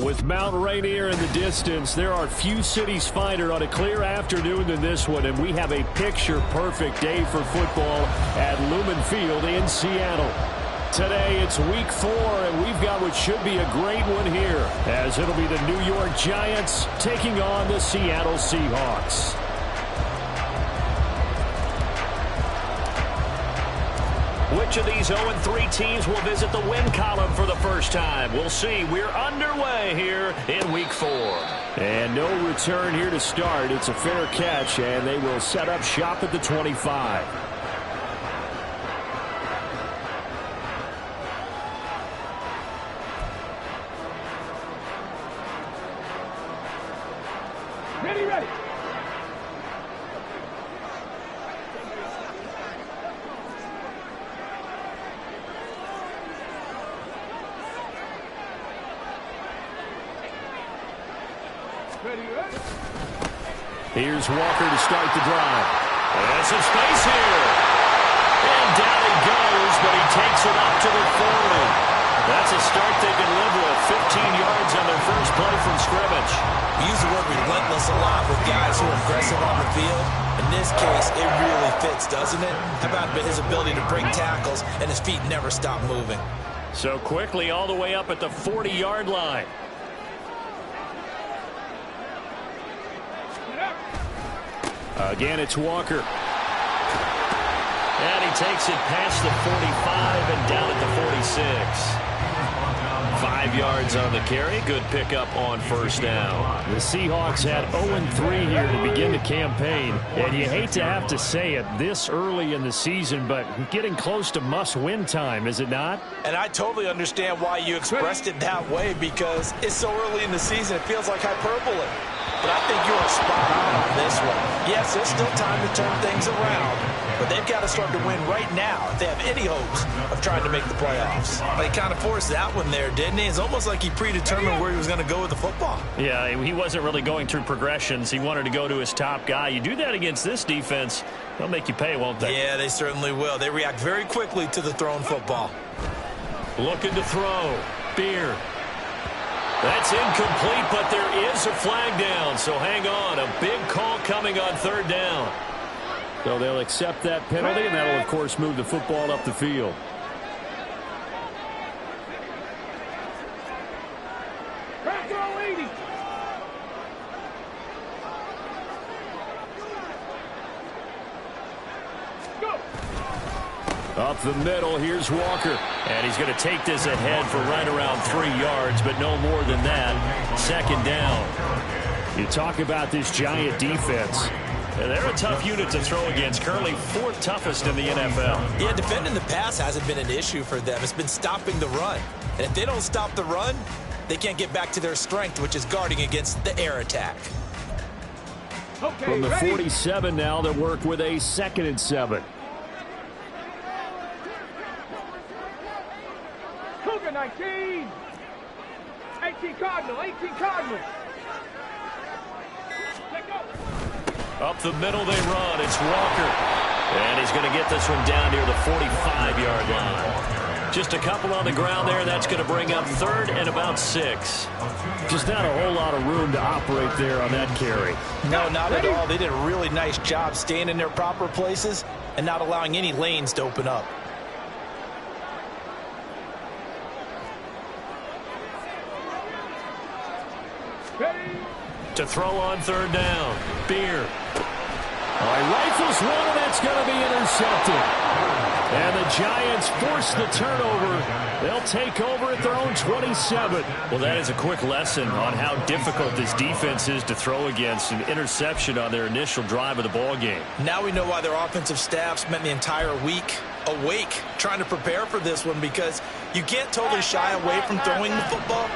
With Mount Rainier in the distance, there are few cities finer on a clear afternoon than this one, and we have a picture-perfect day for football at Lumen Field in Seattle. Today, it's week 4, and we've got what should be a great one here, as it'll be the New York Giants taking on the Seattle Seahawks. Which of these 0-3 teams will visit the win column for the first time? We'll see. We're underway here in week 4. And no return here to start. It's a fair catch, and they will set up shop at the 25. Ready. Here's Walker to start the drive. And some space here. And down he goes, but he takes it up to the 40. That's a start they can live with. 15 yards on their first play from scrimmage. We use the word relentless a lot with guys who are aggressive on the field. In this case, it really fits, doesn't it? How about his ability to break tackles and his feet never stop moving? So quickly all the way up at the 40-yard line. Again, it's Walker. And he takes it past the 45 and down at the 46. 5 yards on the carry. Good pickup on first down. The Seahawks had 0-3 here to begin the campaign. And you hate to have to say it this early in the season, but getting close to must-win time, is it not? And I totally understand why you expressed it that way, because it's so early in the season, it feels like hyperbole. But I think you are spot on this one. Yes, there's still time to turn things around, but they've got to start to win right now if they have any hopes of trying to make the playoffs. They kind of forced that one there, didn't he? It's almost like he predetermined where he was going to go with the football. Yeah, he wasn't really going through progressions. He wanted to go to his top guy. You do that against this defense, they'll make you pay, won't they? Yeah, they certainly will. They react very quickly to the thrown football. Looking to throw. Beer. That's incomplete, but there is a flag down, so hang on. A big call coming on third down. So they'll accept that penalty, and that'll, of course, move the football up the field. Up the middle, here's Walker. And he's going to take this ahead for right around 3 yards, but no more than that. Second down. You talk about this Giant defense. And they're a tough unit to throw against. Currently 4th toughest in the NFL. Yeah, defending the pass hasn't been an issue for them. It's been stopping the run. And if they don't stop the run, they can't get back to their strength, which is guarding against the air attack. Okay, from the 47 now, they work with a 2nd and 7. 19. 18 Cardinal. Up the middle they run. It's Walker. And he's going to get this one down near the 45-yard line. Just a couple on the ground there. That's going to bring up 3rd and about 6. Just not a whole lot of room to operate there on that carry. No, not at all. They did a really nice job staying in their proper places and not allowing any lanes to open up. To throw on third down. Beer. All right, rifles one, and that's going to be intercepted. And the Giants force the turnover. They'll take over at their own 27. Well, that is a quick lesson on how difficult this defense is to throw against. An interception on their initial drive of the ball game. Now we know why their offensive staff spent the entire week awake trying to prepare for this one, because you can't totally shy away from throwing the football.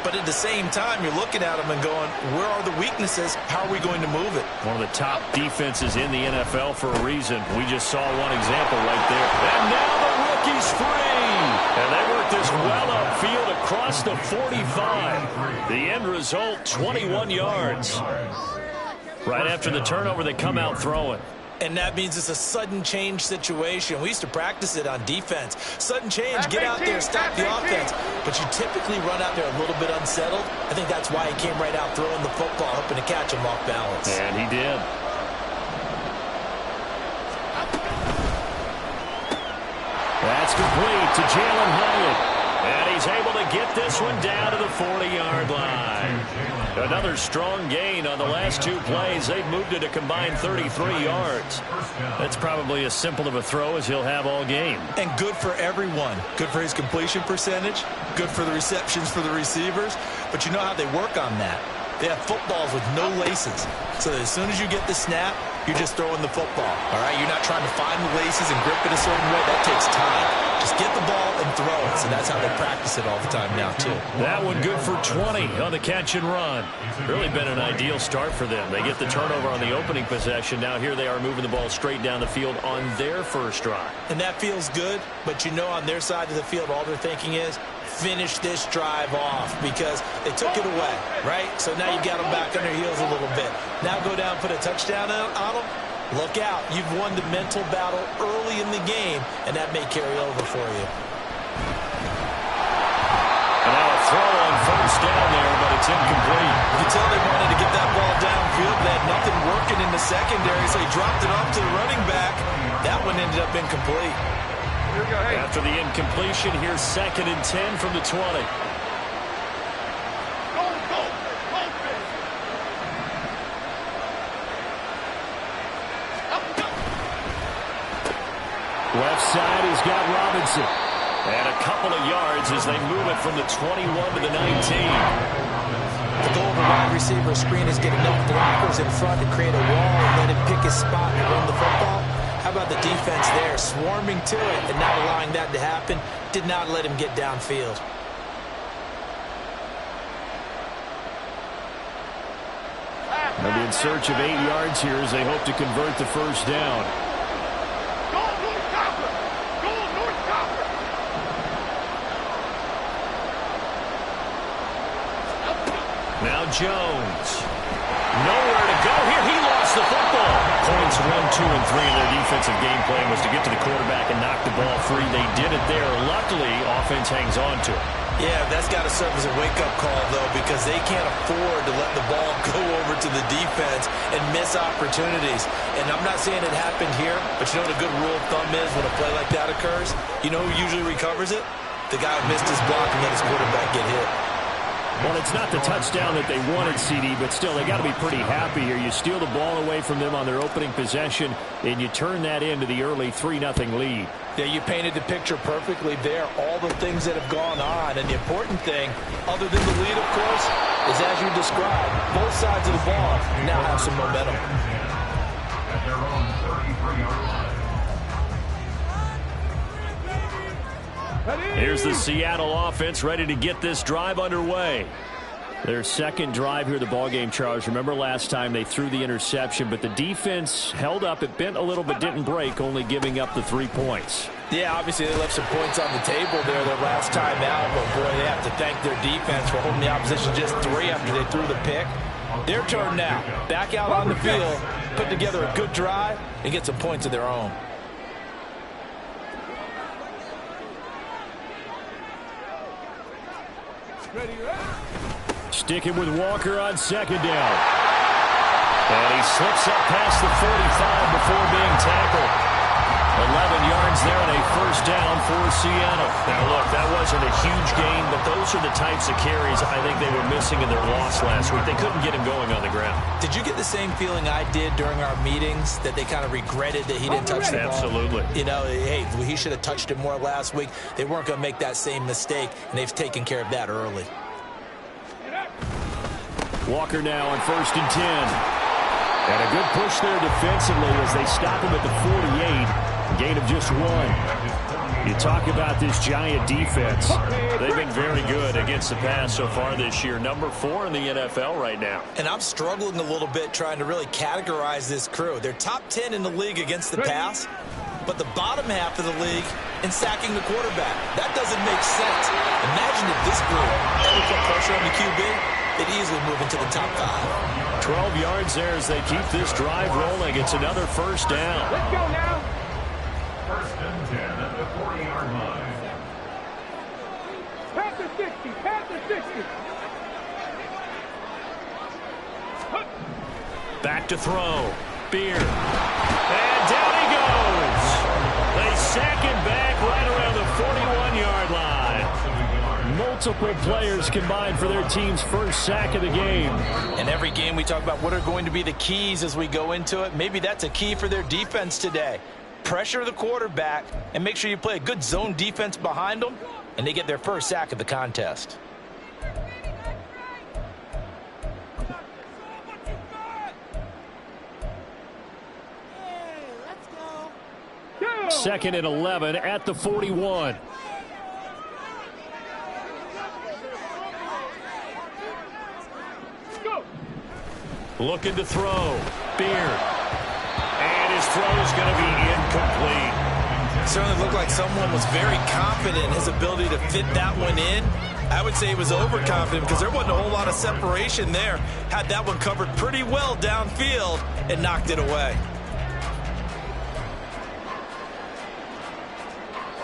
But at the same time, you're looking at them and going, where are the weaknesses? How are we going to move it? One of the top defenses in the NFL for a reason. We just saw one example right there. And now the rookie's free. And they work this well upfield across the 45. The end result, 21 yards. Right after the turnover, they come out throwing. And that means it's a sudden change situation. We used to practice it on defense. Sudden change, get out there, stop the offense. But you typically run out there a little bit unsettled. I think that's why he came right out throwing the football, hoping to catch him off balance. And he did. That's complete to Jalen Hyatt. And he's able to get this one down to the 40-yard line. Another strong gain on the last two plays. They've moved it a combined 33 yards. That's probably as simple of a throw as he'll have all game. And good for everyone. Good for his completion percentage. Good for the receptions for the receivers. But you know how they work on that. They have footballs with no laces. So as soon as you get the snap, you're just throwing the football. All right? You're not trying to find the laces and grip it a certain way. That takes time. Just get the ball and throw it. So that's how they practice it all the time now, too. That one good for 20 on the catch and run. Really been an ideal start for them. They get the turnover on the opening possession. Now here they are moving the ball straight down the field on their first drive. And that feels good, but you know on their side of the field, all they're thinking is, finish this drive off because they took it away, right? So now you got them back on their heels a little bit. Now go down, put a touchdown on them. Look out. You've won the mental battle early in the game, and that may carry over for you. And now a throw on first down there, but it's incomplete. You can tell they wanted to get that ball downfield. They had nothing working in the secondary, so he dropped it off to the running back. That one ended up incomplete. After the incompletion, here's 2nd and 10 from the 20. Left side, he's got Robinson. And a couple of yards as they move it from the 21 to the 19. The goal of a wide receiver screen is get enough blockers in front to create a wall and let him pick his spot and run the football. How about the defense there, swarming to it and not allowing that to happen? Did not let him get downfield. They'll be in search of 8 yards here as they hope to convert the first down. Now Jones. Nowhere to go here. He lost the football. Points 1, 2, and 3 in their defensive game plan was to get to the quarterback and knock the ball free. They did it there. Luckily, offense hangs on to it. Yeah, that's got to serve as a wake-up call, though, because they can't afford to let the ball go over to the defense and miss opportunities. And I'm not saying it happened here, but you know what a good rule of thumb is when a play like that occurs? You know who usually recovers it? The guy who missed his block and let his quarterback get hit. Well, it's not the touchdown that they wanted, CD, but still, they got to be pretty happy here. You steal the ball away from them on their opening possession, and you turn that into the early 3-0 lead. Yeah, you painted the picture perfectly there, all the things that have gone on. And the important thing, other than the lead, of course, is as you described, both sides of the ball now have some momentum. Here's the Seattle offense ready to get this drive underway. Their second drive here, the ballgame, Charles. Remember last time they threw the interception, but the defense held up. It bent a little but didn't break, only giving up the 3 points. Yeah, obviously they left some points on the table there their last time out, but boy, they have to thank their defense for holding the opposition just 3 after they threw the pick. Their turn now. Back out on the field, put together a good drive, and get some points of their own. Sticking with Walker on second down. And he slips up past the 45 before being tackled. 11 yards there and a first down for Seattle. Now, look, that wasn't a huge gain, but those are the types of carries I think they were missing in their loss last week. They couldn't get him going on the ground. Did you get the same feeling I did during our meetings, that they kind of regretted that he didn't touch the ball? Absolutely. You know, hey, he should have touched it more last week. They weren't going to make that same mistake, and they've taken care of that early. Walker now on 1st and 10. And a good push there defensively as they stop him at the 48. Gain of just 1. You talk about this Giant defense. They've been very good against the pass so far this year. Number 4 in the NFL right now. And I'm struggling a little bit trying to really categorize this crew. They're top 10 in the league against the pass, but the bottom half of the league in sacking the quarterback. That doesn't make sense. Imagine if this group ever put pressure on the QB, they'd easily move into the top 5. 12 yards there as they keep this drive rolling. It's another first down. Let's go now. First and 10 at the 40-yard line. Pass the 60. Pass the 60. Back to throw. Beard. And down he goes. They sack him back right around the 41-yard line. Multiple players combined for their team's first sack of the game. In every game we talk about what are going to be the keys as we go into it. Maybe that's a key for their defense today. Pressure the quarterback and make sure you play a good zone defense behind them, and they get their first sack of the contest. Second and 11 at the 41. Looking to throw. Beard. And his throw is going to be incomplete. Certainly looked like someone was very confident in his ability to fit that one in. I would say he was overconfident because there wasn't a whole lot of separation there. Had that one covered pretty well downfield and knocked it away.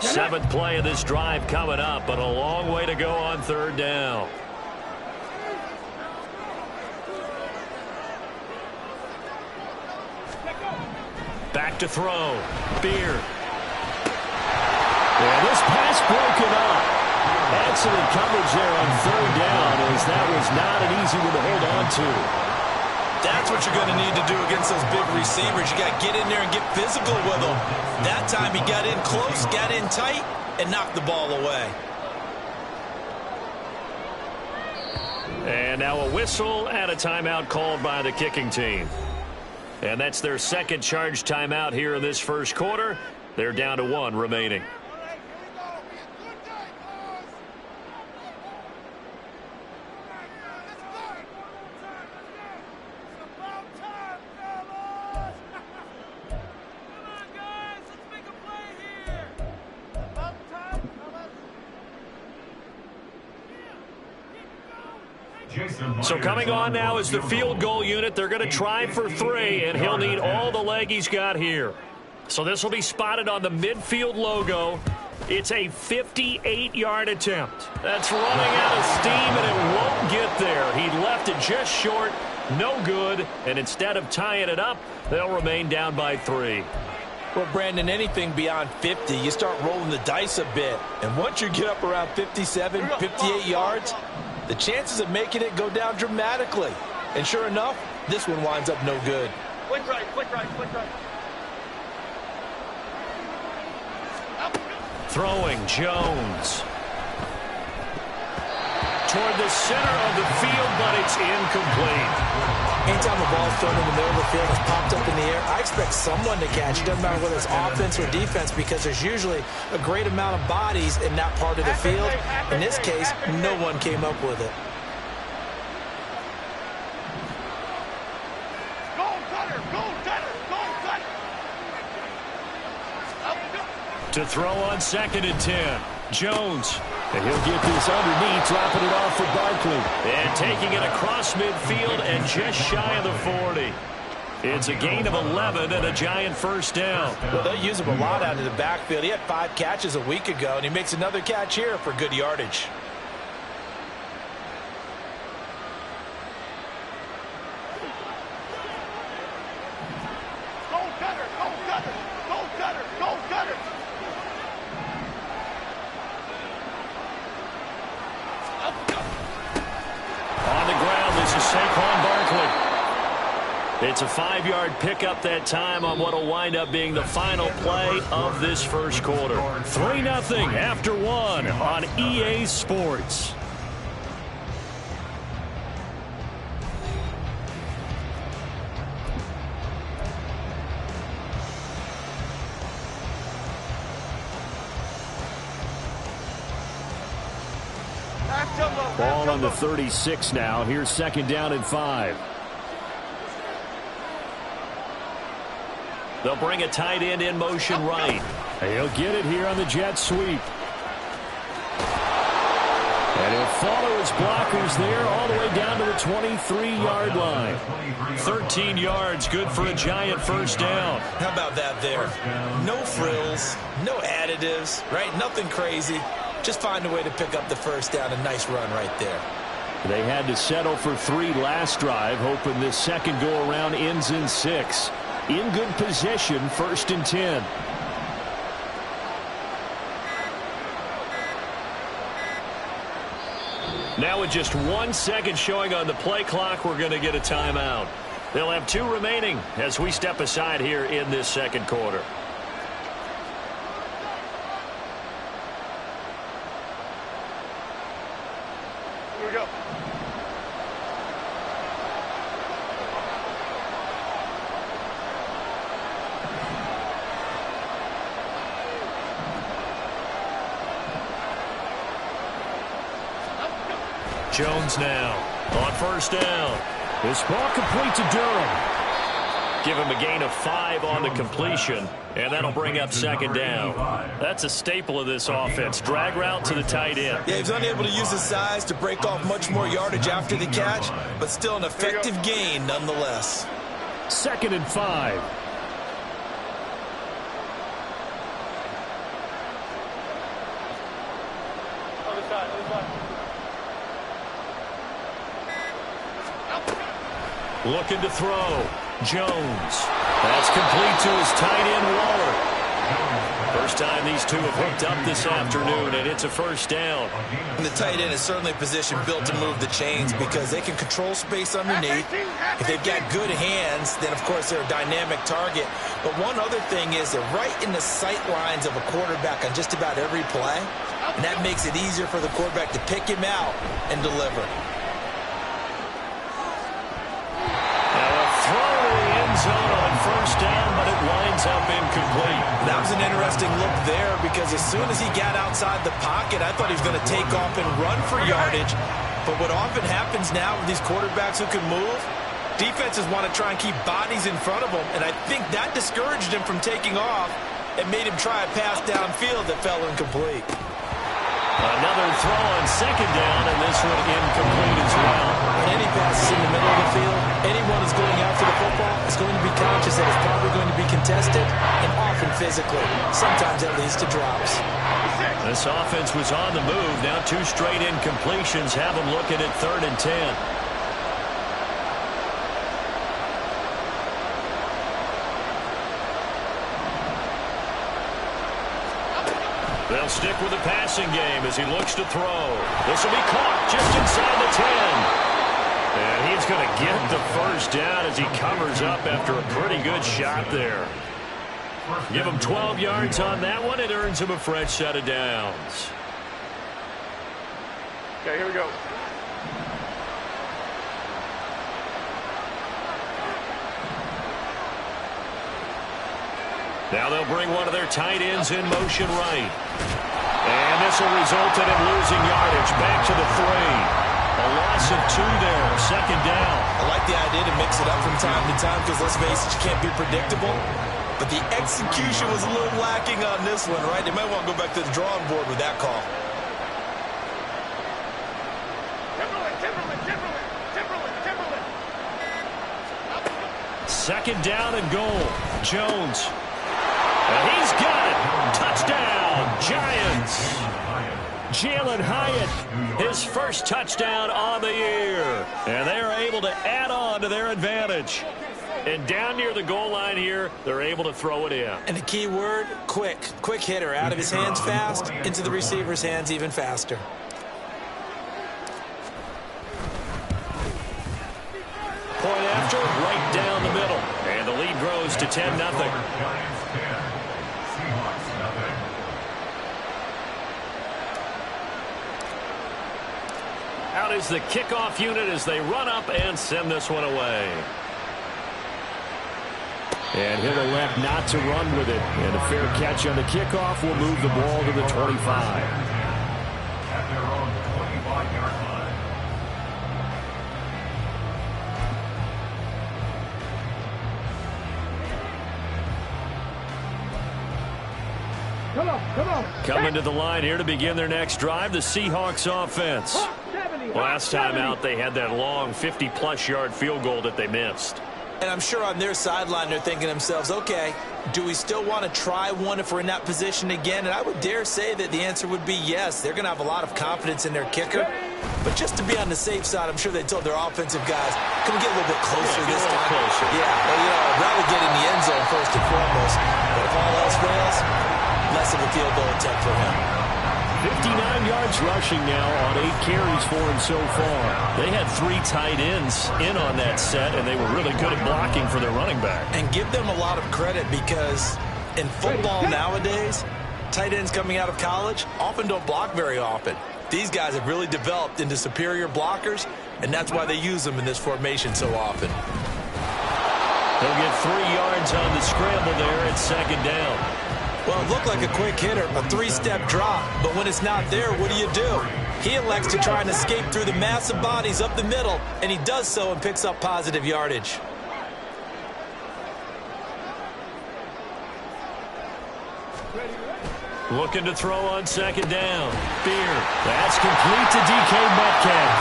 Seventh play of this drive coming up, but a long way to go on third down. Back to throw. Beard. And this pass broken up. Excellent coverage there on third down, as that was not an easy one to hold on to. That's what you're going to need to do against those big receivers. You got to get in there and get physical with them. That time he got in close, got in tight, and knocked the ball away. And now a whistle and a timeout called by the kicking team. And that's their second charge timeout here in this first quarter. They're down to one remaining. So coming on now is the field goal unit. They're going to try for three, and he'll need all the leg he's got here. So this will be spotted on the midfield logo. It's a 58-yard attempt. That's running out of steam, and it won't get there. He left it just short, no good, and instead of tying it up, they'll remain down by 3. Well, Brandon, anything beyond 50, you start rolling the dice a bit. And once you get up around 57, 58 yards, the chances of making it go down dramatically. And sure enough, this one winds up no good. Flick right, flick right, flick right. Throwing Jones. Toward the center of the field, but it's incomplete. Anytime the ball's thrown in the middle of the field, it's popped up in the air, I expect someone to catch it. Doesn't matter whether it's offense or defense, because there's usually a great amount of bodies in that part of the field. In this case, no one came up with it. To throw on second and 10. Jones. And he'll get this underneath, dropping it off for Barkley. And taking it across midfield and just shy of the 40. It's a gain of 11 and a giant first down. Well, they'll use him a lot out of the backfield. He had 5 catches a week ago, and he makes another catch here for good yardage. It's a 5-yard pickup that time on what will wind up being the final play of this first quarter. 3-0 after 1 on EA Sports. Ball on the 36 now. Here's second down and 5. They'll bring a tight end in motion right. He'll get it here on the jet sweep. And he'll follow his blockers there all the way down to the 23-yard line. 13 yards, good for a giant first down. How about that there? No frills, no additives, right? Nothing crazy. Just find a way to pick up the first down. A nice run right there. They had to settle for 3 last drive, hoping this second go-around ends in 6. In good position, 1st and 10. Now with just 1 second showing on the play clock, we're going to get a timeout. They'll have 2 remaining as we step aside here in this second quarter. Here we go. Jones now on first down. This ball complete to Durham. Give him a gain of 5 on the completion, and that'll bring up second down. That's a staple of this offense. Drag route to the tight end. Yeah, he's unable to use his size to break off much more yardage after the catch, but still an effective gain nonetheless. 2nd and 5. Other side, other side. Looking to throw. Jones. That's complete to his tight end, Waller. First time these two have hooked up this afternoon, and it's a first down. And the tight end is certainly a position built to move the chains because they can control space underneath. If they've got good hands, then, of course, they're a dynamic target. But one other thing is they're right in the sight lines of a quarterback on just about every play, and that makes it easier for the quarterback to pick him out and deliver. Zone on first down, but it winds up incomplete. That was an interesting look there because as soon as he got outside the pocket, I thought he was going to take off and run for yardage. But what often happens now with these quarterbacks who can move, defenses want to try and keep bodies in front of them, and I think that discouraged him from taking off and made him try a pass downfield that fell incomplete. Another throw on second down, and this one incomplete as well. When any pass is in the middle of the field, anyone who's going after the football is going to be conscious that it's probably going to be contested and often physically. Sometimes that leads to drops. This offense was on the move. Now 2 straight incompletions have them looking at 3rd and 10. They'll stick with the passing game as he looks to throw. This will be caught just inside the 10. And he's going to get the first down as he covers up after a pretty good shot there. Give him 12 yards on that one. It earns him a fresh set of downs. Okay, here we go. Now they'll bring one of their tight ends in motion right. And this will result in him losing yardage. Back to the 3. A loss of 2 there. Second down. I like the idea to mix it up from time to time because, let's face it, you can't be predictable. But the execution was a little lacking on this one, right? They might want to go back to the drawing board with that call. Timberland. Second down and goal. Jones. And he's got it. Touchdown, Giants. Jalen Hyatt, his first touchdown on the year. And they are able to add on to their advantage. And down near the goal line here, they're able to throw it in. And the key word, quick. Quick hitter. Out of his hands fast, into the receiver's hands even faster. Point after, right down the middle. And the lead grows to 10-0. Out is the kickoff unit as they run up and send this one away. And he'll elect not to run with it. And a fair catch on the kickoff will move the ball to the 25. At their own 25-yard line. Coming to the line here to begin their next drive, the Seahawks offense. Last time out, they had that long 50-plus yard field goal that they missed. And I'm sure on their sideline they're thinking to themselves, okay, do we still want to try one if we're in that position again? And I would dare say that the answer would be yes. They're going to have a lot of confidence in their kicker. But just to be on the safe side, I'm sure they told their offensive guys, can we get a little bit closer this time? Closer. Yeah, well, I'd rather get in the end zone first and foremost. But if all else fails, less of a field goal attempt for him. 59 yards rushing now on 8 carries for him so far. They had 3 tight ends in on that set, and they were really good at blocking for their running back. And give them a lot of credit because in football nowadays, tight ends coming out of college often don't block very often. These guys have really developed into superior blockers, and that's why they use them in this formation so often. They'll get 3 yards on the scramble there at second down. Well, it looked like a quick hitter, a 3-step drop, but when it's not there, what do? He elects to try and escape through the massive bodies up the middle, and he does so and picks up positive yardage. Looking to throw on second down. Beard. That's complete to DK Metcalf.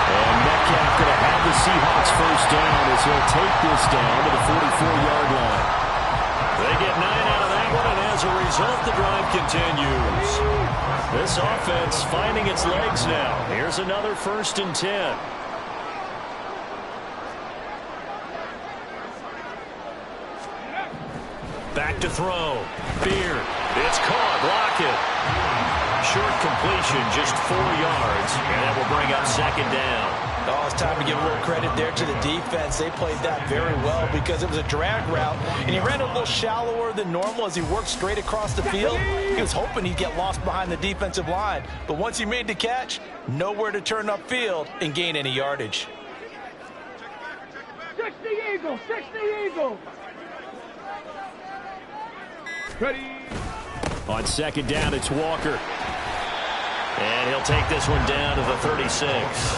And Metcalf going to have the Seahawks first down as he'll take this down to the 44-yard line. They get 9 out of that one, and as a result, the drive continues. This offense finding its legs now. Here's another 1st and 10. Back to throw. Beard. It's caught. Block it. Short completion, just 4 yards, and that will bring up second down. Oh, it's time to give a little credit there to the defense. They played that very well because it was a drag route, and he ran a little shallower than normal as he worked straight across the field. He was hoping he'd get lost behind the defensive line, but once he made the catch, nowhere to turn upfield and gain any yardage. 60 Eagles, 60 Eagles. Ready. On second down, it's Walker. And he'll take this one down to the 36.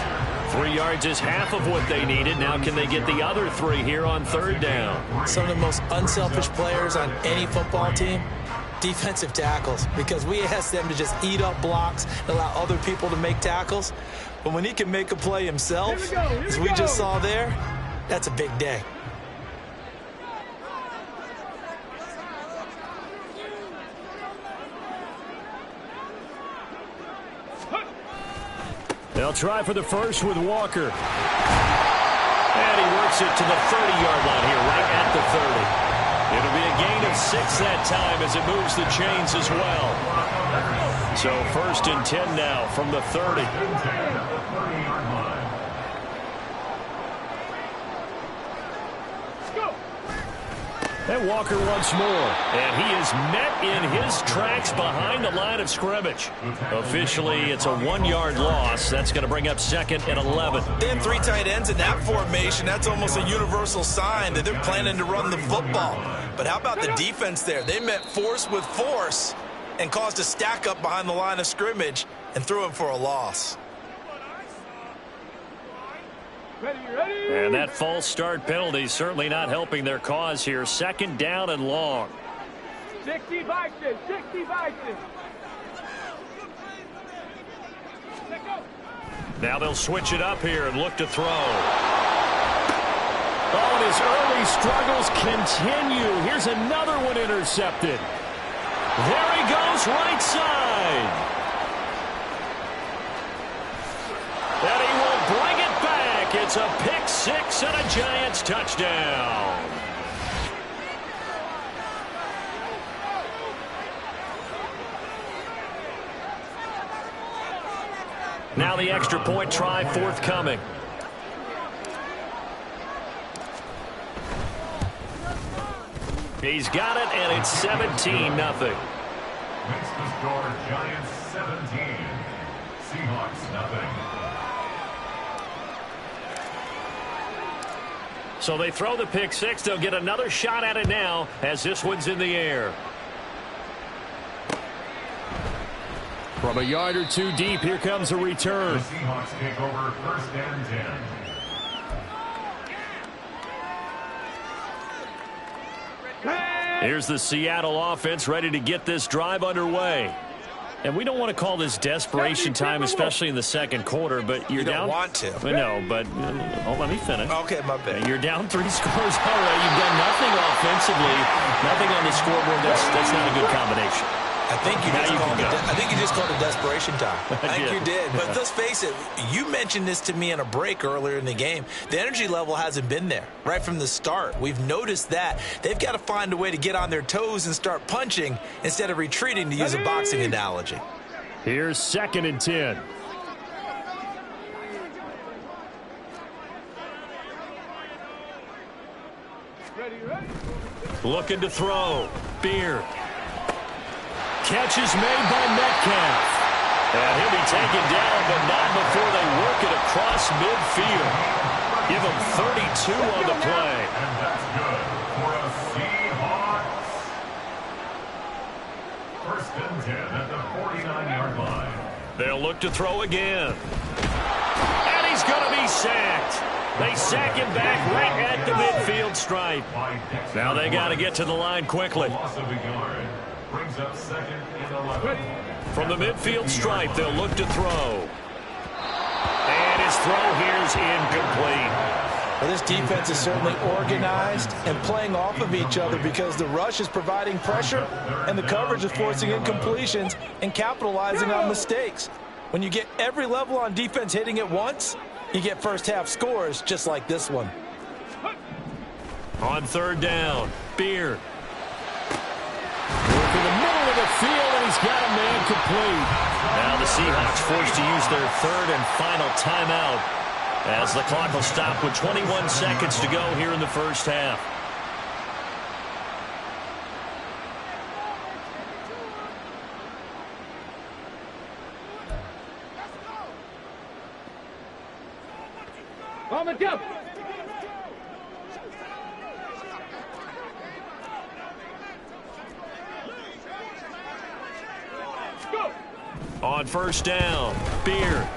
3 yards is half of what they needed. Now can they get the other 3 here on third down? Some of the most unselfish players on any football team, defensive tackles, because we ask them to just eat up blocks and allow other people to make tackles. But when he can make a play himself, as we just saw there, that's a big day. They'll try for the first with Walker. And he works it to the 30-yard line here, right at the 30. It'll be a gain of 6 that time as it moves the chains as well. So 1st and 10 now from the 30. And Walker once more. And he is met in his tracks behind the line of scrimmage. Officially, it's a 1-yard loss. That's going to bring up second and 11. They had 3 tight ends in that formation. That's almost a universal sign that they're planning to run the football. But how about the defense there? They met force with force and caused a stack up behind the line of scrimmage and threw him for a loss. And that false start penalty certainly not helping their cause here. Second down and long. 60 Vikings, 60 Vikings. Now they'll switch it up here and look to throw. Oh, and his early struggles continue. Here's another one intercepted. There he goes, right side. And he will bring it back. It's a pick 6 and a Giants touchdown. Now the extra point try forthcoming. He's got it, and it's 17-0. Makes the score Giants 17, Seahawks nothing. So they throw the pick 6. They'll get another shot at it now as this one's in the air. From a yard or 2 deep, here comes a return. The Seahawks take over 1st and 10. Here's the Seattle offense ready to get this drive underway. And we don't want to call this desperation time, especially in the second quarter, but you're down. You don't want to. I know, but let me finish. Okay, my bad. You're down 3 scores already. You've done nothing offensively, nothing on the scoreboard. That's not a good combination. I think you just called it desperation time. I think you did. But let's face it, you mentioned this to me in a break earlier in the game. The energy level hasn't been there right from the start. We've noticed that. They've got to find a way to get on their toes and start punching instead of retreating, to use a boxing analogy. Here's 2nd and 10. Looking to throw. Beard. Catch is made by Metcalf. And he'll be taken down, but not before they work it across midfield. Give him 32 on the play. And that's good for a Seahawks. 1st and 10 at the 49-yard line. They'll look to throw again. And he's going to be sacked. They sack him back right at the midfield stripe. Now they got to get to the line quickly. Loss of a yard. Brings up 2nd and 11. From the midfield stripe, they'll look to throw. And his throw here's incomplete. Well, this defense is certainly organized and playing off of each other because the rush is providing pressure and the coverage is forcing incompletions and capitalizing on mistakes. When you get every level on defense hitting at once, you get first-half scores just like this one. On 3rd down, Beard. Work in the middle of the field, and he's got a man complete. Now the Seahawks forced to use their 3rd and final timeout as the clock will stop with 21 seconds to go here in the first half. On the jump. Go. On 1st down, Beard.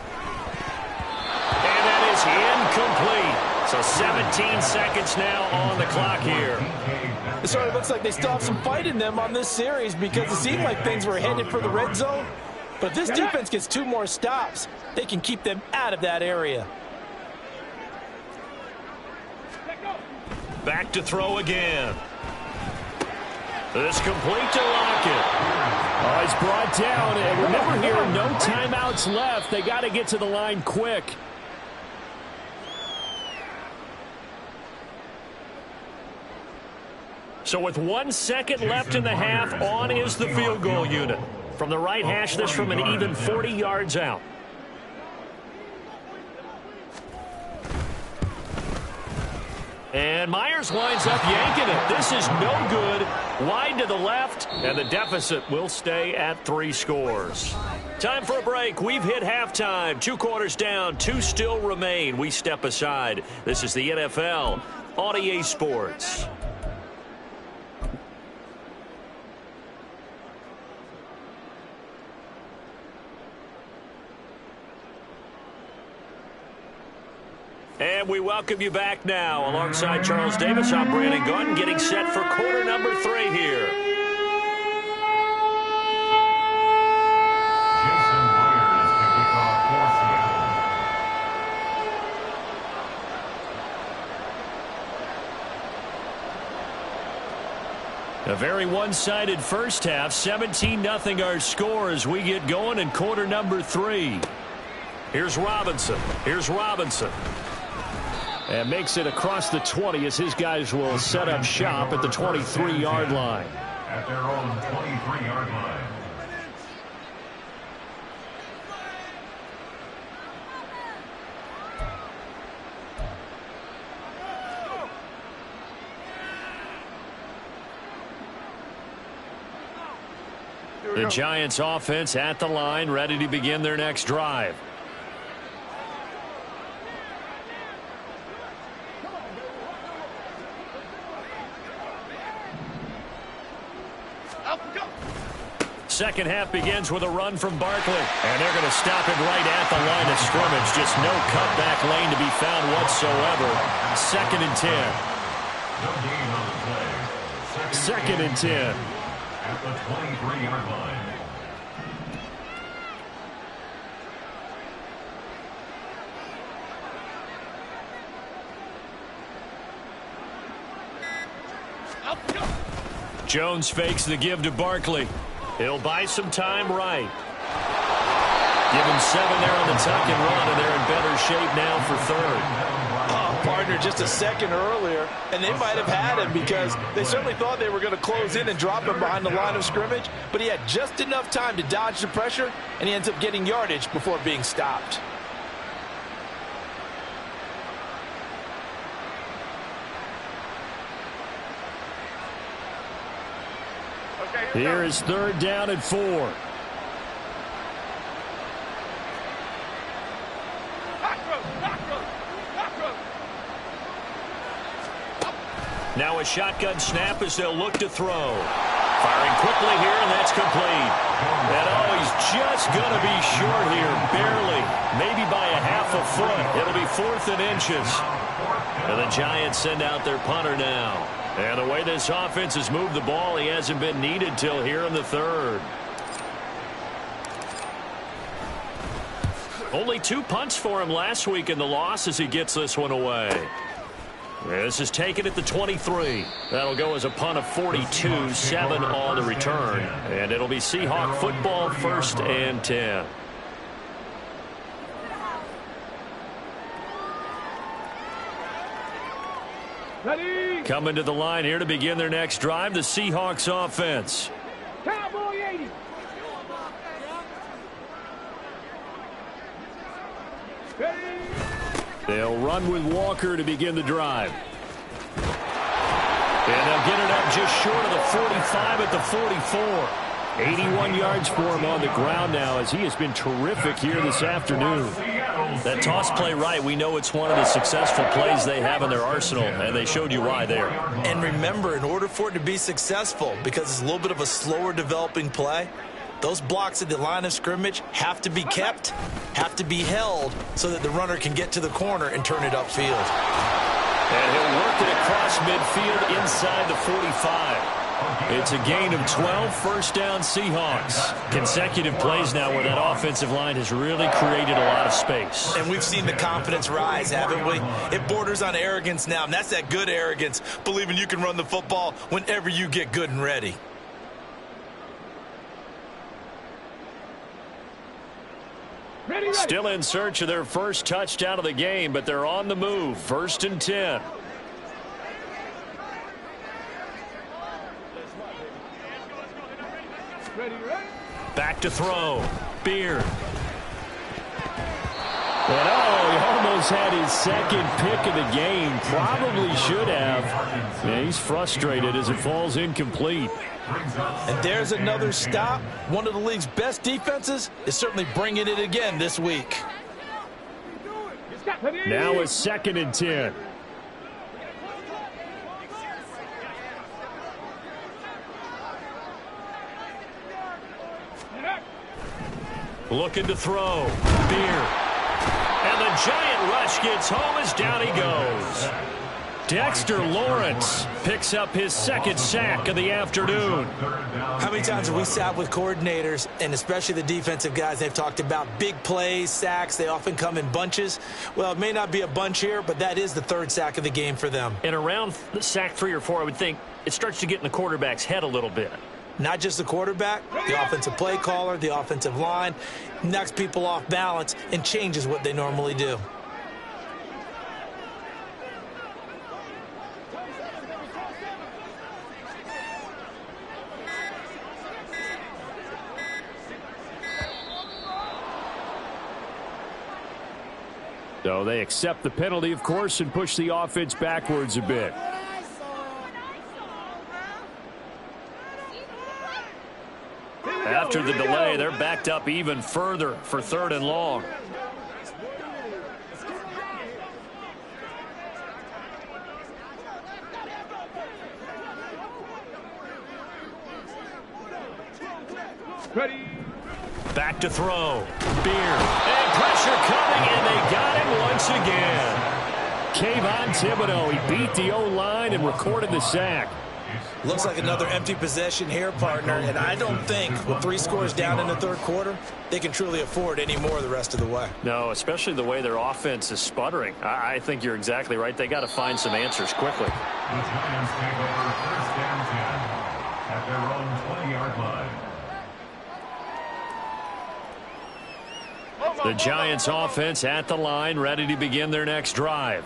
And that is incomplete. So 17 seconds now on the clock here. It sort of looks like they still have some fight in them on this series because it seemed like things were headed for the red zone. But if this defense gets 2 more stops, they can keep them out of that area. Back to throw again. This complete to Lockett. Oh, he's brought down. And remember here, no timeouts left. They got to get to the line quick. So with 1 second left in the half, on is the field goal unit. From the right hash, this from an even 40 yards out. And Myers winds up yanking it. This is no good. Wide to the left, and the deficit will stay at 3 scores. Time for a break. We've hit halftime. 2 quarters down, 2 still remain. We step aside. This is the NFL on EA Sports. And we welcome you back now. Alongside Charles Davis, I'm Brandon Gordon, getting set for quarter number 3 here. Jason Myers to kick off for Seattle. A very one-sided first half. 17-0 our score as we get going in quarter number 3. Here's Robinson. And makes it across the 20 as his guys will set up shop at the 23-yard line. At their own 23-yard line. The Giants offense at the line, ready to begin their next drive. Second half begins with a run from Barkley. And they're going to stop it right at the line of scrimmage. Just no cutback lane to be found whatsoever. 2nd and 10. No gain on the play. 2nd 2nd and 10. At the 23-yard line. Jones fakes the give to Barkley. He'll buy some time right. Give him 7 there on the tuck and run, and they're in better shape now for 3rd. Partner just a second earlier, and they might have had him because they certainly thought they were going to close in and drop him behind the line of scrimmage, but he had just enough time to dodge the pressure, and he ends up getting yardage before being stopped. Here is 3rd down and 4. Now a shotgun snap as they'll look to throw. Firing quickly here, and that's complete. And he's just going to be short here, barely, maybe by a half a foot. It'll be 4th and inches. And the Giants send out their punter now. And the way this offense has moved the ball, he hasn't been needed till here in the 3rd. Only 2 punts for him last week in the loss as he gets this one away. This is taken at the 23. That'll go as a punt of 42, 7 on the return. And it'll be Seahawk football, 1st and 10. Ready? Coming to the line here to begin their next drive, the Seahawks offense. Cowboy 80. Ready? They'll run with Walker to begin the drive. And they'll get it up just short of the 45 at the 44. 81 yards for him on the ground now as he has been terrific here this afternoon. That toss play right, we know it's one of the successful plays they have in their arsenal, and they showed you why there. And remember, in order for it to be successful, because it's a little bit of a slower developing play, those blocks at the line of scrimmage have to be kept, have to be held, so that the runner can get to the corner and turn it upfield. And he'll work it across midfield inside the 45. It's a gain of 12, 1st down Seahawks. Consecutive plays now where that offensive line has really created a lot of space. And we've seen the confidence rise, haven't we? It borders on arrogance now, and that's that good arrogance, believing you can run the football whenever you get good and ready. Still in search of their first touchdown of the game, but they're on the move. 1st and 10. Back to throw. Beard. And he almost had his 2nd pick of the game. Probably should have. Yeah, he's frustrated as it falls incomplete. And there's another stop. One of the league's best defenses is certainly bringing it again this week. Now a 2nd and 10. Looking to throw. Beard. And the giant rush gets home as down he goes. Dexter Lawrence picks up his 2nd sack of the afternoon. How many times have we sat with coordinators, and especially the defensive guys, they've talked about big plays, sacks. They often come in bunches. Well, it may not be a bunch here, but that is the 3rd sack of the game for them. And around the sack 3 or 4, I would think it starts to get in the quarterback's head a little bit. Not just the quarterback, the offensive play caller, the offensive line, knocks people off balance and changes what they normally do. So they accept the penalty, of course, and push the offense backwards a bit. After the delay, they're backed up even further for 3rd and long. Ready. Back to throw. Beard. And pressure coming, and they got him once again. Kayvon Thibodeau, he beat the O-line and recorded the sack. Looks like another empty possession here, partner, and I don't think with 3 scores down in the third quarter, they can truly afford any more the rest of the way. No, especially the way their offense is sputtering. I think you're exactly right. They got to find some answers quickly. The Giants take over first down 10 at their own 20-yard line. The Giants offense at the line, ready to begin their next drive.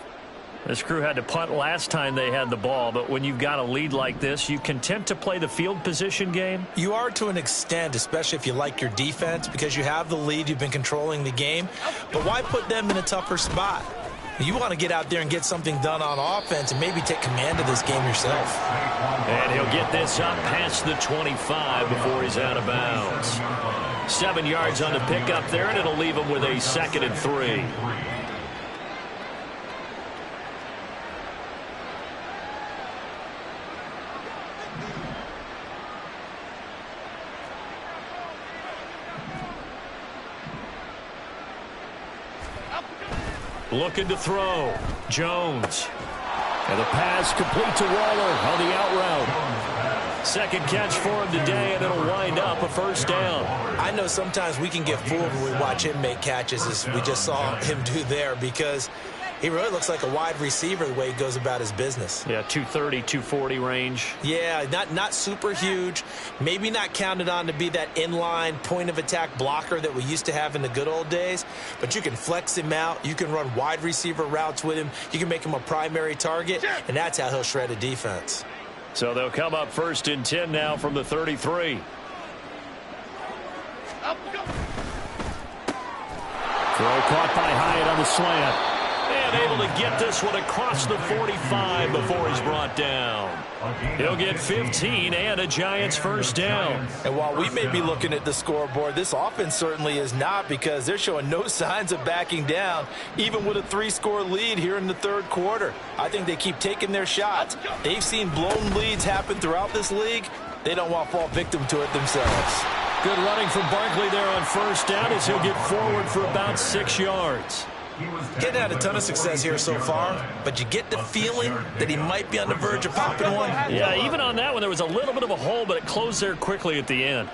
This crew had to punt last time they had the ball, but when you've got a lead like this, you content to play the field position game? You are to an extent, especially if you like your defense, because you have the lead, you've been controlling the game. But why put them in a tougher spot? You want to get out there and get something done on offense and maybe take command of this game yourself. And he'll get this up past the 25 before he's out of bounds. 7 yards on the pickup there, and it'll leave him with a 2nd and 3. Looking to throw. Jones. And the pass complete to Waller on the out route. Second catch for him today, and it'll wind up a first down. I know sometimes we can get fooled when we watch him make catches, as we just saw him do there, because he really looks like a wide receiver the way he goes about his business. Yeah, 230, 240 range. Yeah, not super huge. Maybe not counted on to be that inline point-of-attack blocker that we used to have in the good old days. But you can flex him out. You can run wide receiver routes with him. You can make him a primary target, and that's how he'll shred a defense. So they'll come up 1st and 10 now from the 33. Throw caught by Hyatt on the slant. And able to get this one across the 45 before he's brought down. He'll get 15 and a Giants first down. And while we may be looking at the scoreboard, this offense certainly is not, because they're showing no signs of backing down, even with a 3-score lead here in the third quarter. I think they keep taking their shots. They've seen blown leads happen throughout this league. They don't want to fall victim to it themselves. Good running from Barkley there on first down as he'll get forward for about 6 yards. Getting had a ton of success here so far, but you get the feeling that he might be on the verge of popping one. Yeah, even on that one, there was a little bit of a hole, but it closed there quickly at the end.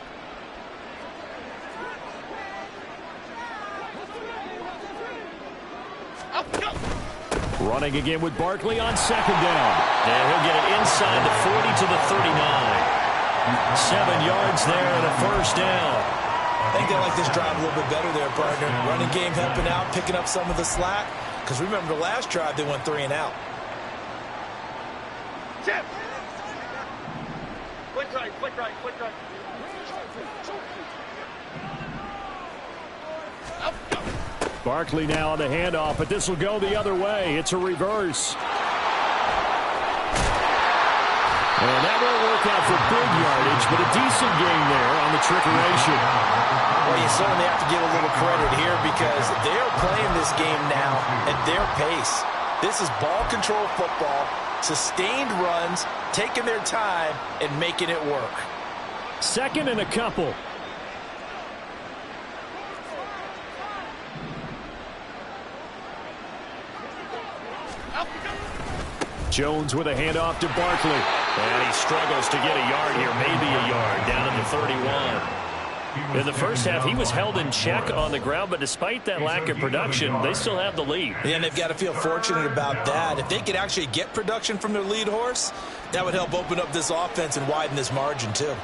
Running again with Barkley on 2nd down. And he'll get it inside the 40 to the 39. 7 yards there and a first down. I think they like this drive a little bit better there, partner. Running game helping out, picking up some of the slack. Because remember, the last drive, they went 3 and out. Chip. Quick right, quick right, quick right. Barkley now on the handoff, but this will go the other way. It's a reverse. And that won't work out for big yardage, but a decent gain there on the trickeration. Well, you certainly have to give a little credit here, because they're playing this game now at their pace. This is ball control football, sustained runs, taking their time, and making it work. 2nd and a couple. Jones with a handoff to Barkley. And he struggles to get a yard here, maybe a yard, down at the 31. In the first half, he was held in check on the ground, but despite that lack of production, they still have the lead. Yeah, and they've got to feel fortunate about that. If they could actually get production from their lead horse, that would help open up this offense and widen this margin, too.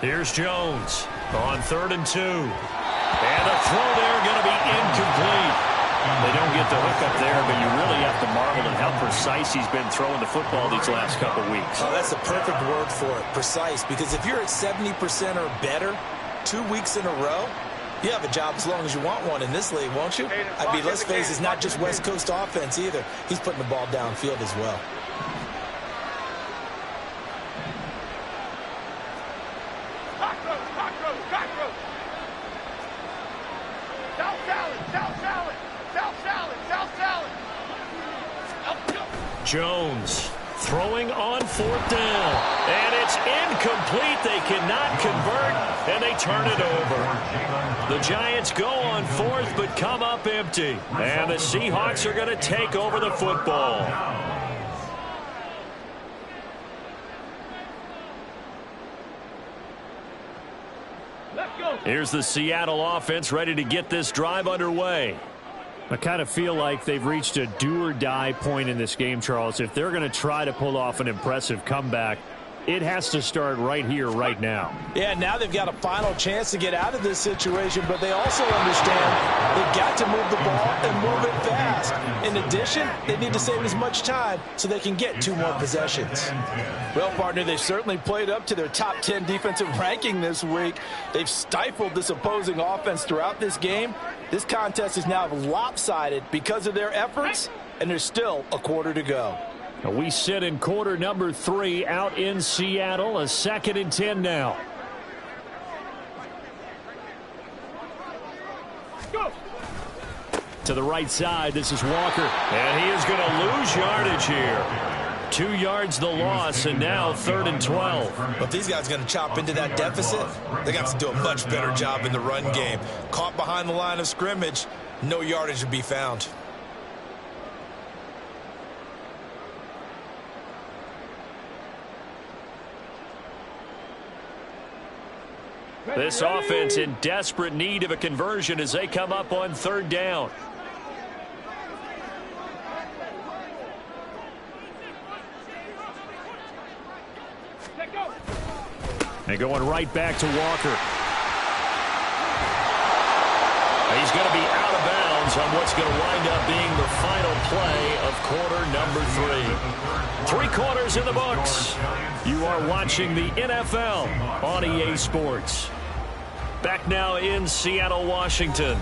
Here's Jones on 3rd and 2. And a throw there going to be incomplete. They don't get the hook up there, but you really have to marvel at how precise he's been throwing the football these last couple weeks. Oh, that's the perfect word for it, precise, because if you're at 70% or better 2 weeks in a row, you have a job as long as you want one in this league, won't you? I mean, let's face it, it's not just West Coast offense either. He's putting the ball downfield as well. Jones Throwing on 4th down. And it's incomplete. They cannot convert, and they turn it over. The Giants go on 4th, but come up empty. And the Seahawks are going to take over the football. Here's the Seattle offense ready to get this drive underway. I kind of feel like they've reached a do-or-die point in this game, Charles. If they're going to try to pull off an impressive comeback, it has to start right here, right now. Yeah, now they've got a final chance to get out of this situation, but they also understand they've got to move the ball and move it fast. In addition, they need to save as much time so they can get 2 more possessions. Well, partner, they've certainly played up to their top 10 defensive ranking this week. They've stifled this opposing offense throughout this game. This contest is now lopsided because of their efforts, and there's still a quarter to go. We sit in quarter number 3 out in Seattle. A 2nd and 10 now. Go. To the right side, this is Walker. And he is going to lose yardage here. 2 yards the loss, and now 3rd and 12. But if these guys are going to chop into that deficit, they got to do a much better job in the run game. Caught behind the line of scrimmage, no yardage to be found. This offense in desperate need of a conversion as they come up on 3rd down. And going right back to Walker. He's going to be out of bounds on what's going to wind up being the final play of quarter number 3. 3 quarters in the books. You are watching the NFL on EA Sports. Back now in Seattle, Washington.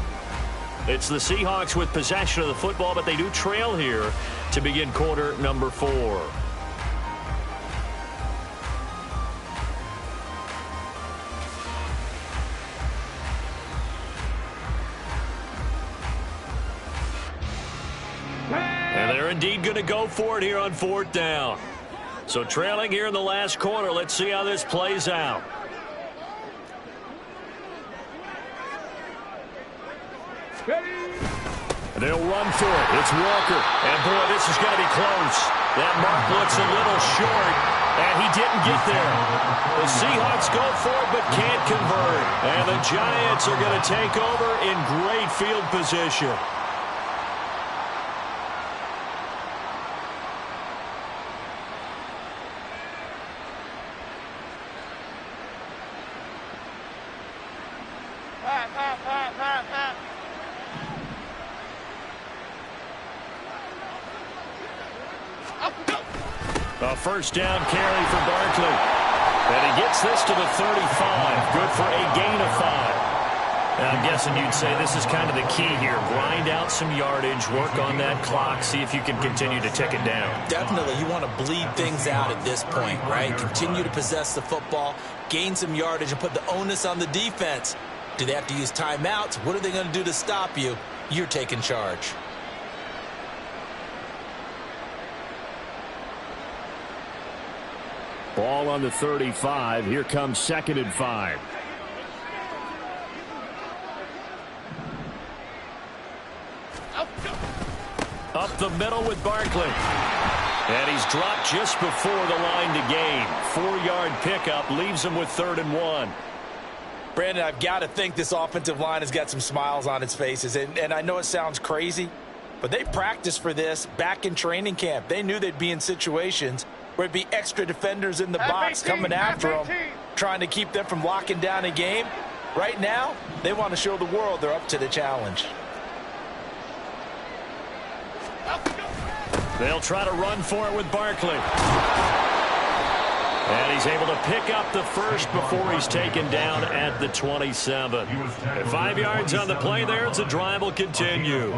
It's the Seahawks with possession of the football, but they do trail here to begin quarter number 4. And they're indeed going to go for it here on 4th down. So trailing here in the last quarter. Let's see how this plays out. They'll run for it. It's Walker. And, boy, this is going to be close. That mark looks a little short, and he didn't get there. The Seahawks go for it but can't convert. And the Giants are going to take over in great field position. A 1st down carry for Barkley. And he gets this to the 35. Good for a gain of 5. And I'm guessing you'd say this is kind of the key here. Grind out some yardage, work on that clock, see if you can continue to tick it down. Definitely. You want to bleed things out at this point, right? Continue to possess the football, gain some yardage, and put the onus on the defense. Do they have to use timeouts? What are they going to do to stop you? You're taking charge. Ball on the 35. Here comes 2nd and 5. Up the middle with Barkley. And he's dropped just before the line to gain. 4-yard pickup leaves him with 3rd and 1. Brandon, I've got to think this offensive line has got some smiles on its faces. And I know it sounds crazy, but they practiced for this back in training camp. They knew they'd be in situations where it'd be extra defenders in the box coming after them, trying to keep them from locking down a game. Right now, they want to show the world they're up to the challenge. They'll try to run for it with Barkley. And he's able to pick up the first before he's taken down at the 27. And 5 yards on the play there as the drive will continue.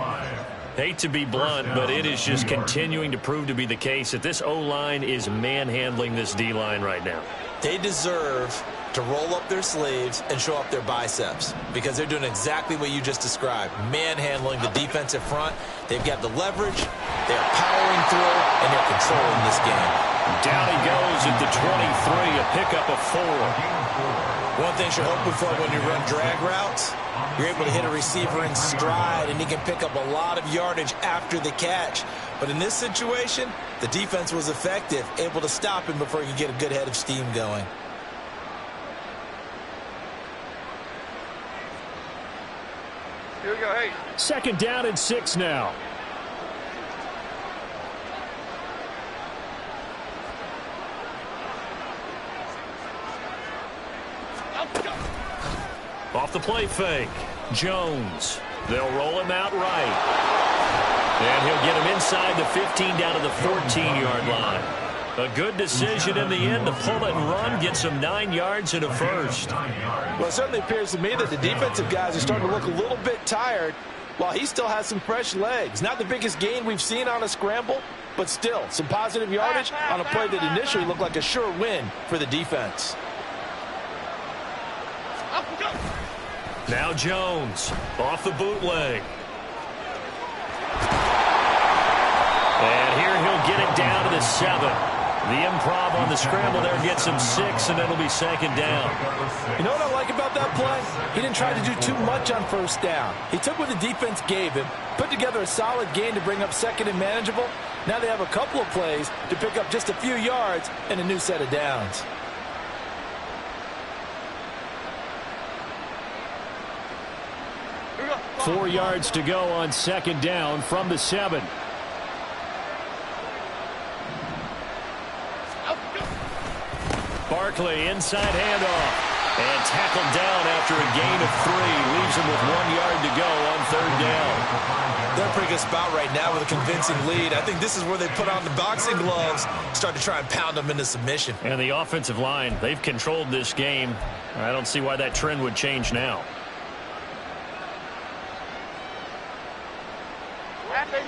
Hate to be blunt, but it is just continuing to prove to be the case that this O-line is manhandling this D-line right now. They deserve to roll up their sleeves and show up their biceps because they're doing exactly what you just described, manhandling the defensive front. They've got the leverage, they're powering through, and they're controlling this game. Down he goes at the 23, a pickup of 4. One thing you're hoping for when you run drag routes, you're able to hit a receiver in stride, and he can pick up a lot of yardage after the catch. But in this situation, the defense was effective, able to stop him before he could get a good head of steam going. Here we go, hey. Second down and 6 now. Off the play fake. Jones. They'll roll him out right. And he'll get him inside the 15 down to the 14-yard line. A good decision in the end to pull it and run, get some 9 yards and a first. Well, it certainly appears to me that the defensive guys are starting to look a little bit tired while he still has some fresh legs. Not the biggest gain we've seen on a scramble, but still some positive yardage on a play that initially looked like a sure win for the defense. Now Jones off the bootleg. And here he'll get it down to the 7. The improv on the scramble there gets him 6, and it'll be second down. You know what I like about that play? He didn't try to do too much on first down. He took what the defense gave him, put together a solid gain to bring up second and manageable. Now they have a couple of plays to pick up just a few yards and a new set of downs. Here we go. 4 yards to go on second down from the 7. Barkley inside handoff. And tackled down after a gain of 3. Leaves him with 1 yard to go on third down. They're in a pretty good spot right now with a convincing lead. I think this is where they put on the boxing gloves, start to try and pound them into submission. And the offensive line, they've controlled this game. I don't see why that trend would change now.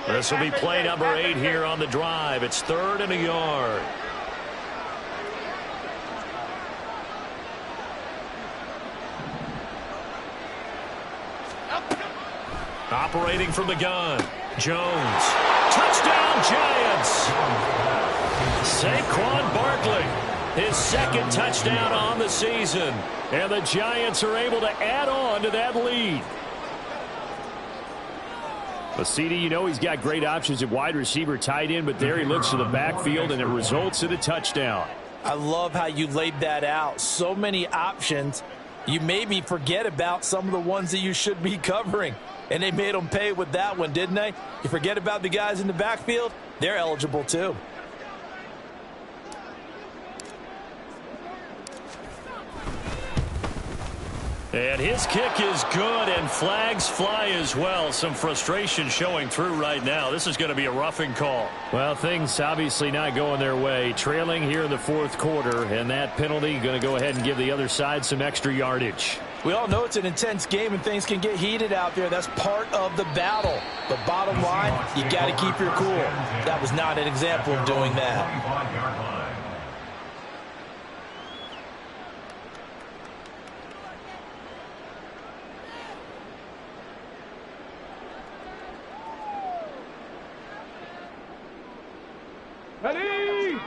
This will be play number 8 here on the drive. It's 3rd and a yard. Operating from the gun. Jones. Touchdown, Giants. Saquon Barkley. His second touchdown on the season. And the Giants are able to add on to that lead. Well, CD, you know he's got great options at wide receiver, tight end, but there he looks to the backfield, and it results in a touchdown. I love how you laid that out. So many options. You made me forget about some of the ones that you should be covering. And they made them pay with that one, didn't they? You forget about the guys in the backfield, they're eligible too. And his kick is good, and flags fly as well. Some frustration showing through right now. This is going to be a roughing call. Well, things obviously not going their way. Trailing here in the 4th quarter, and that penalty going to go ahead and give the other side some extra yardage. We all know it's an intense game and things can get heated out there. That's part of the battle. But bottom line, you got to keep your cool. That was not an example of doing that. Ready?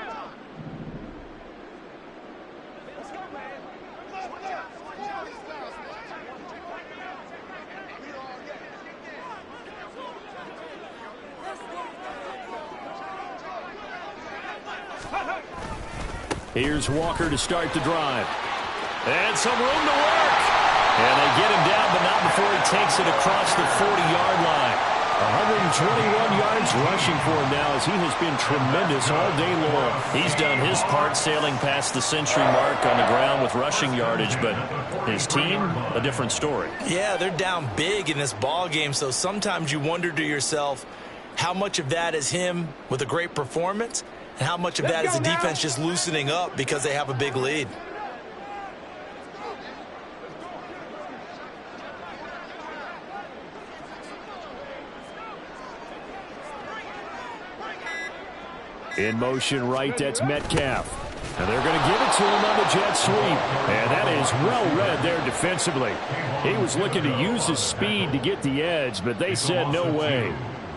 Here's Walker to start the drive. And some room to work. And they get him down, but not before he takes it across the 40-yard line. 121 yards rushing for him now as he has been tremendous all day long. He's done his part sailing past the century mark on the ground with rushing yardage, but his team, a different story. Yeah, they're down big in this ball game, so sometimes you wonder to yourself how much of that is him with a great performance and how much of that is the defense just loosening up because they have a big lead. In motion right, that's Metcalf. And they're going to give it to him on the jet sweep. And that is well read there defensively. He was looking to use his speed to get the edge, but they said no way.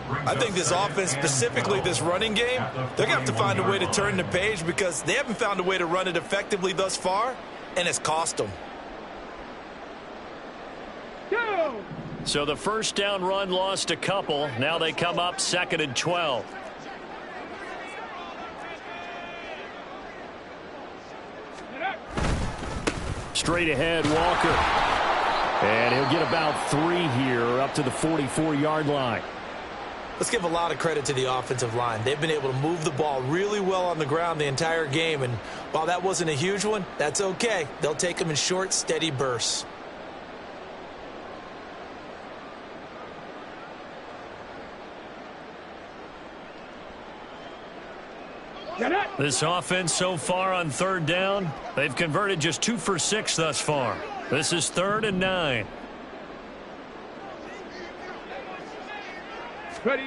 I think this offense, specifically this running game, they're going to have to find a way to turn the page because they haven't found a way to run it effectively thus far, and it's cost them. So the first down run lost a couple. Now they come up 2nd and 12. Straight ahead, Walker. And he'll get about 3 here up to the 44-yard line. Let's give a lot of credit to the offensive line. They've been able to move the ball really well on the ground the entire game. And while that wasn't a huge one, that's okay. They'll take them in short, steady bursts. This offense so far on 3rd down, they've converted just 2 for 6 thus far. This is 3rd and 9. Ready.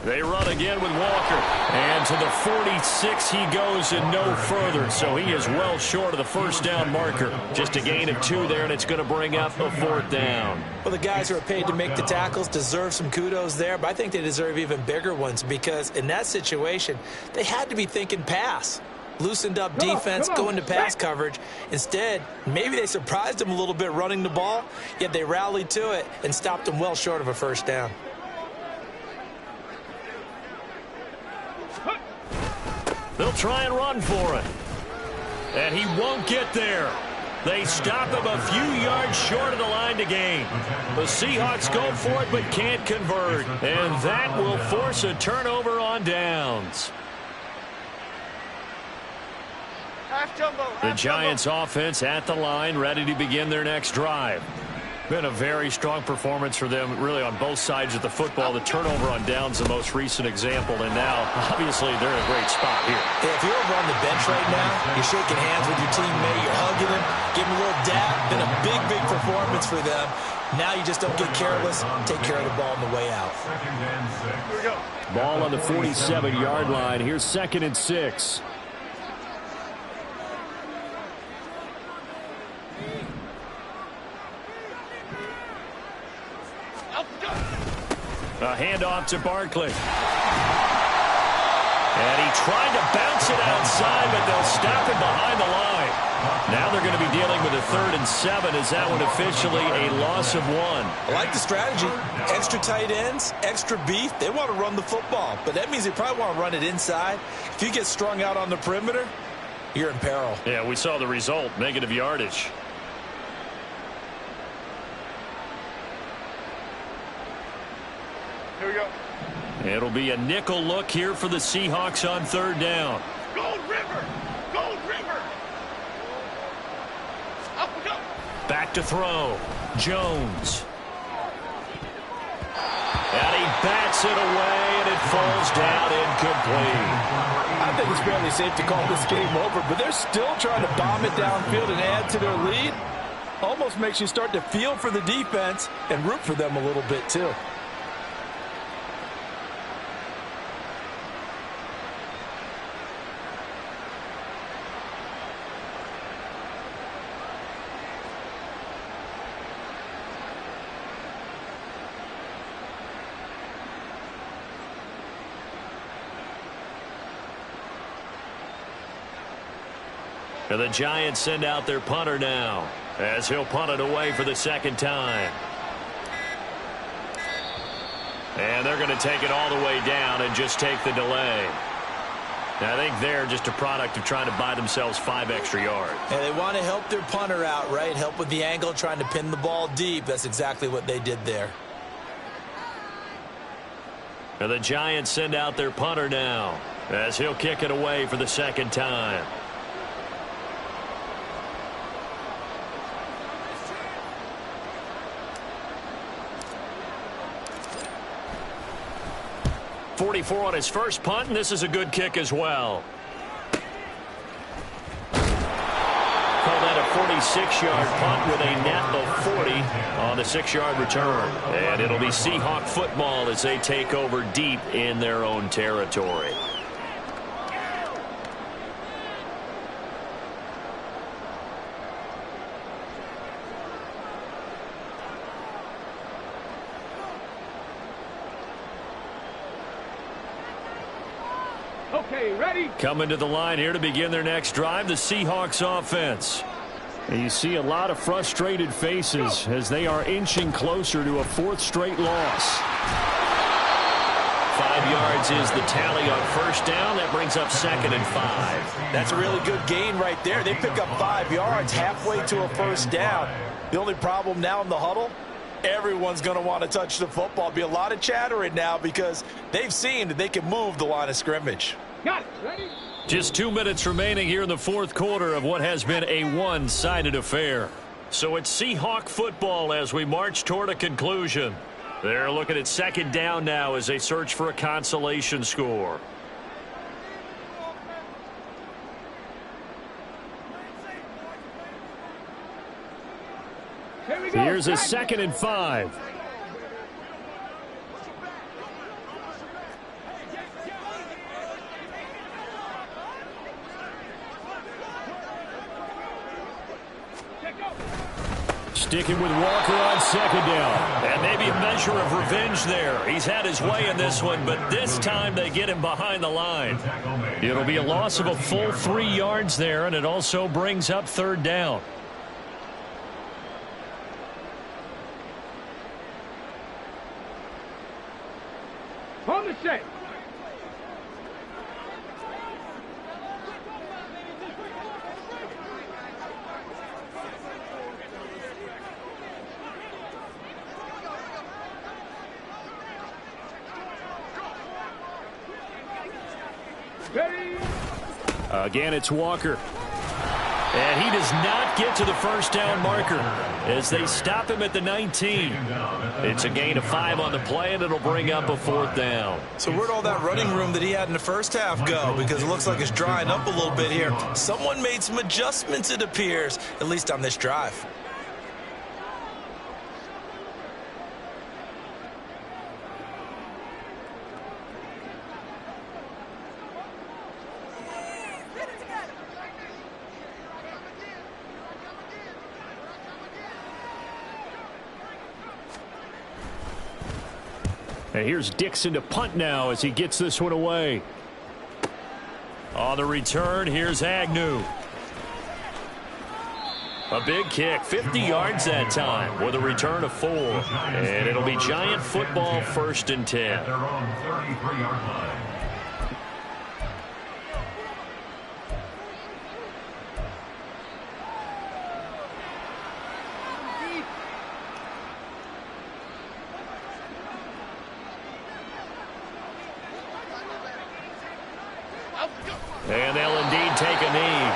They run again with Walker. And to the 46 he goes and no further. So he is well short of the first down marker. Just a gain of 2 there, and it's going to bring up a 4th down. Well, the guys who are paid to make the tackles deserve some kudos there, but I think they deserve even bigger ones because in that situation, they had to be thinking pass. Loosened up defense, going to pass coverage. Instead, maybe they surprised them a little bit running the ball, yet they rallied to it and stopped them well short of a first down. They'll try and run for it. And he won't get there. They stop him a few yards short of the line to gain. The Seahawks go for it but can't convert. And that will force a turnover on downs. The Giants offense at the line, ready to begin their next drive. Been a very strong performance for them, really, on both sides of the football. The turnover on downs, the most recent example, and now, obviously, they're in a great spot here. Yeah, if you're over on the bench right now, you're shaking hands with your teammate, you're hugging him, giving him a little dab. Been a big, big performance for them. Now you just don't get careless. Take care of the ball on the way out. Here we go. Ball on the 47-yard line. Here's 2nd and 6. A handoff to Barkley. And he tried to bounce it outside, but they'll stop him behind the line. Now they're going to be dealing with a 3rd and 7. Is that one officially a loss of 1? I like the strategy. Extra tight ends, extra beef. They want to run the football, but that means they probably want to run it inside. If you get strung out on the perimeter, you're in peril. Yeah, we saw the result, negative yardage. Here we go. It'll be a nickel look here for the Seahawks on 3rd down. Gold River! Gold River! Up we go! Back to throw. Jones. And he bats it away, and it falls down incomplete. I think it's fairly safe to call this game over, but they're still trying to bomb it downfield and add to their lead. Almost makes you start to feel for the defense and root for them a little bit, too. And the Giants send out their punter now, as he'll punt it away for the 2nd time. And they're going to take it all the way down and just take the delay. And I think they're just a product of trying to buy themselves 5 extra yards. And they want to help their punter out, right? Help with the angle, trying to pin the ball deep. That's exactly what they did there. And the Giants send out their punter now, as he'll kick it away for the 2nd time. .44 on his first punt, and this is a good kick as well. Call that a 46-yard punt with a net of 40 on the 6-yard return. And it'll be Seahawk football as they take over deep in their own territory. Okay, ready? Coming to the line here to begin their next drive, the Seahawks offense. And you see a lot of frustrated faces as they are inching closer to a fourth straight loss. 5 yards is the tally on first down. That brings up 2nd and 5. That's a really good gain right there. They pick up 5 yards halfway to a first down. The only problem now in the huddle, everyone's going to want to touch the football. Be a lot of chattering now because they've seen that they can move the line of scrimmage. Got it. Ready? Just 2 minutes remaining here in the fourth quarter of what has been a one-sided affair. So it's Seahawk football as we march toward a conclusion. They're looking at 2nd down now as they search for a consolation score. Here we go. Here's a 2nd and 5. Sticking with Walker on 2nd down. And maybe a measure of revenge there. He's had his way in this one, but this time they get him behind the line. It'll be a loss of a full 3 yards there, and it also brings up 3rd down. Hold the shape. Ready? Again, it's Walker. And he does not get to the first down marker as they stop him at the 19. It's a gain of 5 on the play, and it'll bring up a 4th down. So where'd all that running room that he had in the first half go? Because it looks like it's drying up a little bit here. Someone made some adjustments, it appears, at least on this drive. And here's Dixon to punt now as he gets this one away. On the return, here's Agnew. A big kick, 50 yards that time with a return of 4. And it'll be Giant football 1st and 10. At their own 33-yard line. And they'll indeed take a knee.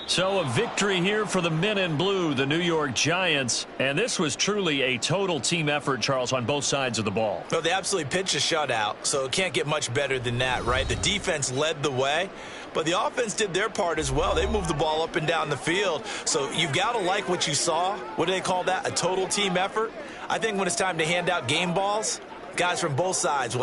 So a victory here for the men in blue, the New York Giants. And this was truly a total team effort, Charles, on both sides of the ball. No, they absolutely pitched a shutout, so it can't get much better than that, right? The defense led the way, but the offense did their part as well. They moved the ball up and down the field. So you've got to like what you saw. What do they call that? A total team effort? I think when it's time to hand out game balls, guys from both sides will